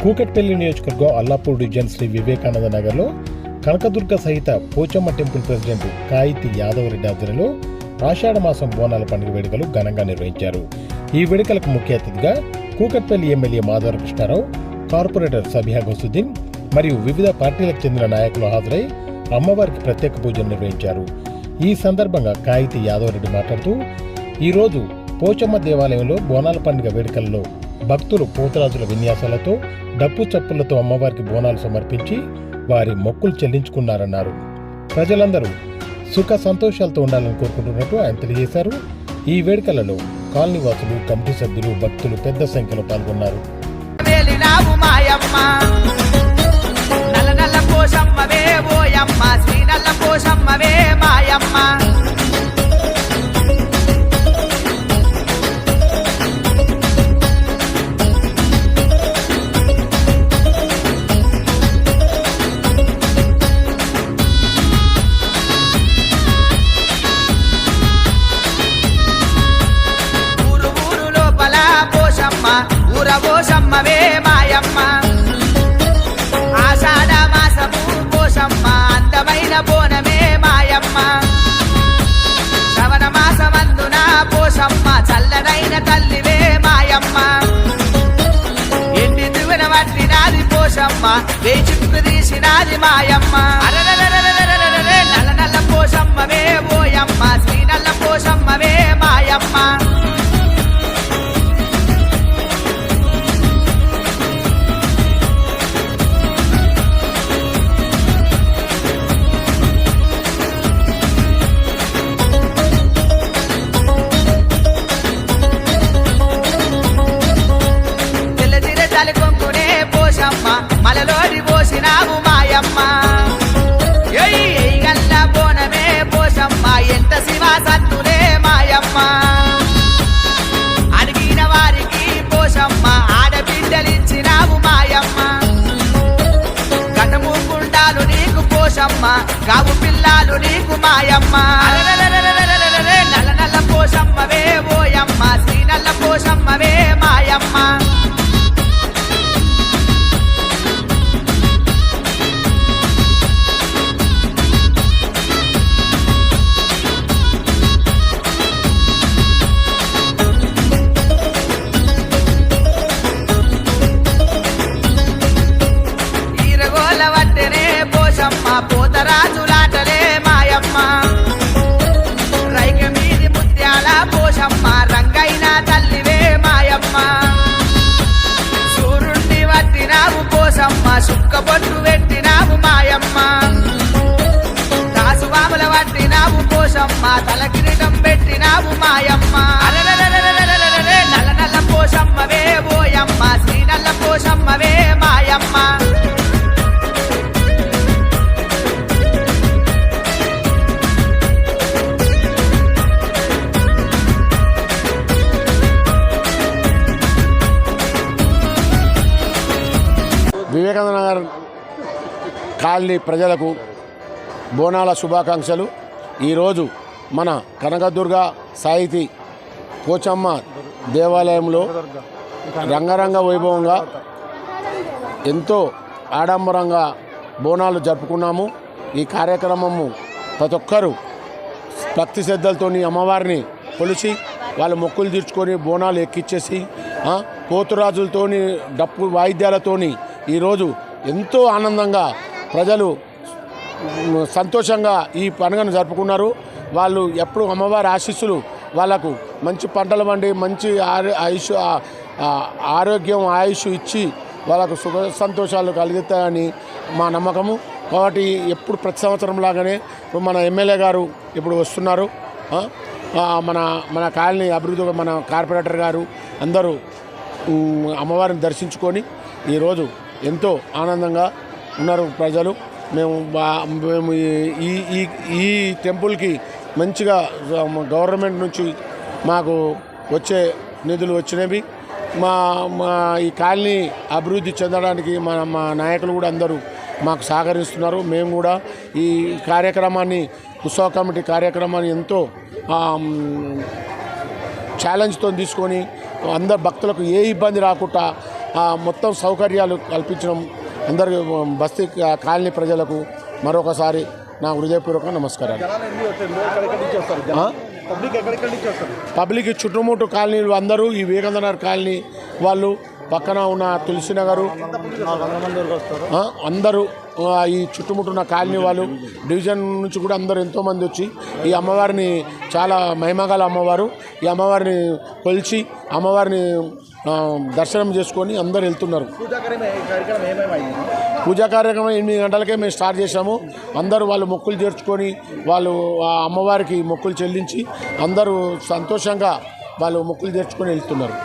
కూకట్పల్లి నియోజకవర్గం అల్లాపూర్ డివిజన్ శ్రీ వివేకానంద నగర్లో కనకదుర్గ సహిత పోచమ్మ టెంపుల్ ప్రెసిడెంట్ కాయితి యాదవరెడ్డి ఆధ్వర్యంలో ఆషాఢ మాసం బోనాల పండుగ వేడుకలు ఘనంగా నిర్వహించారు. ఈ వేడుకలకు ముఖ్య అతిథిగా కూకట్పల్లి ఎమ్మెల్యే మాధవ కృష్ణారావు, కార్పొరేటర్ సబిహా గౌసుద్దీన్ మరియు వివిధ పార్టీలకు చెందిన నాయకులు హాజరై అమ్మవారికి ప్రత్యేక పూజలు నిర్వహించారు. ఈ సందర్భంగా కాయితి యాదవరెడ్డి మాట్లాడుతూ, ఈరోజు పోచమ్మ దేవాలయంలో బోనాల పండుగ వేడుకల్లో భక్తులు పోతరాజుల విన్యాసాలతో డప్పు చప్పులతో అమ్మవారికి బోనాలు సమర్పించి వారి మొక్కులు చెల్లించుకున్నారన్నారు. ప్రజలందరూ సుఖ సంతోషాలతో ఉండాలని కోరుకుంటున్నట్టు ఆయన తెలియజేశారు. ఈ వేడుకలలో కాలనీ వాసులు, కమిటీ సభ్యులు, భక్తులు పెద్ద సంఖ్యలో పాల్గొన్నారు. పోషమ్మవే మాయమ్మ, ఆషాఢ మాసము పోషమ్మ, అందమైన బోనమే మాయమ్మ, శ్రవణ మాసమందున పోషమ్మ, చల్లనైన తల్లివే మాయమ్మ, ఎండి దివిన పట్టినాది పోషమ్మ, వేచిక్కు తీసినాది మాయమ్మ, నల్ల నల్ల పోషమ్మవే ఓయమ్మ, శ్రీ నల్ల పోషమ్మవే మాయమ్మ. మలలోడి పోసినావు మాయమ్మ, గల్ల బోనమే పోషమ్మ, ఎంత శివ సత్తులే మాయమ్మ, అడిగిన వారికి పోషమ్మ, ఆడబిడ్డలిచ్చినావు మాయమ్మ, కటము గుండాలు నీకు పోషమ్మ, కావు పిల్లాలు నీకు మాయమ్మ, నల్ల నల్ల పోషమ్మవే ఓయమ్మ, శ్రీ నల్ల పోషమ్మవే మాయమ్మ. పోతరాజులాటలే మాయమ్మ, రైక మీది ముత్యాల పోషమ్మ, రంగైన తల్లివే మాయమ్మ, సూర్యుణ్ణి వట్టినావు పోషమ్మ, సుక్క బొట్టు పెట్టినావు మాయమ్మ, దాసుబాముల వట్టినావు పోషమ్మ, తలకిరీటం పెట్టినావు మాయమ్మ, నల్ల నల్ల పోషమ్మవే ఓయమ్మ, శ్రీ నల్ల పోషమ్మవే మాయమ్మ. వివేకానంద నగర్ కాలనీ ప్రజలకు బోనాల శుభాకాంక్షలు. ఈరోజు మన కనకదుర్గ సాయితి పోచమ్మ దేవాలయంలో రంగరంగ వైభవంగా ఎంతో ఆడంబరంగా బోనాలు జరుపుకున్నాము. ఈ కార్యక్రమము ప్రతి ఒక్కరూ భక్తి శ్రద్ధలతోని అమ్మవారిని కొలిచి వాళ్ళ మొక్కులు తీర్చుకొని బోనాలు ఎక్కిచ్చేసి పోతురాజులతోని డప్పు వాయిద్యాలతోని ఈరోజు ఎంతో ఆనందంగా ప్రజలు సంతోషంగా ఈ పండుగను జరుపుకున్నారు. వాళ్ళు ఎప్పుడు అమ్మవారి ఆశీస్సులు వాళ్ళకు మంచి పంటలు పండి మంచి ఆరోగ్యం ఆయుష్ ఇచ్చి వాళ్ళకు సుఖ సంతోషాలు కలుగుతాయని మా నమ్మకము. కాబట్టి ఎప్పుడు ప్రతి సంవత్సరం లాగానే ఇప్పుడు మన ఎమ్మెల్యే గారు ఇప్పుడు వస్తున్నారు. మన కాలనీ అభివృద్ధి మన కార్పొరేటర్ గారు అందరూ అమ్మవారిని దర్శించుకొని ఈరోజు ఎంతో ఆనందంగా ఉన్నారు ప్రజలు. మేము ఈ టెంపుల్కి మంచిగా గవర్నమెంట్ నుంచి మాకు వచ్చే నిధులు వచ్చినవి. మా ఈ కాలనీ అభివృద్ధి చెందడానికి మా నాయకులు కూడా అందరూ మాకు సహకరిస్తున్నారు. మేము కూడా ఈ కార్యక్రమాన్ని ఉత్సవ కమిటీ కార్యక్రమాన్ని ఎంతో ఛాలెంజ్తో తీసుకొని అందరు భక్తులకు ఏ ఇబ్బంది రాకుండా మొత్తం సౌకర్యాలు కల్పించడం అందరి బస్తీ కాలనీ ప్రజలకు మరొకసారి నా హృదయపూర్వక నమస్కారాలు. పబ్లిక్ చుట్టుముట్టు కాలనీలు అందరూ ఈ వివేకానంద కాలనీ వాళ్ళు, పక్కన ఉన్న తులసి నగరు అందరూ ఈ చుట్టుముట్టున్న కాలనీ వాళ్ళు, డివిజన్ నుంచి కూడా అందరూ ఎంతోమంది వచ్చి ఈ అమ్మవారిని చాలా మహిమగల అమ్మవారు, ఈ అమ్మవారిని కొలిచి అమ్మవారిని దర్శనం చేసుకొని అందరు వెళ్తున్నారు. పూజా కార్యక్రమం 8 గంటలకే మేము స్టార్ట్ చేసాము. అందరూ వాళ్ళు మొక్కులు చేర్చుకొని వాళ్ళు ఆ అమ్మవారికి మొక్కులు చెల్లించి అందరూ సంతోషంగా వాళ్ళు మొక్కులు చేర్చుకొని వెళ్తున్నారు.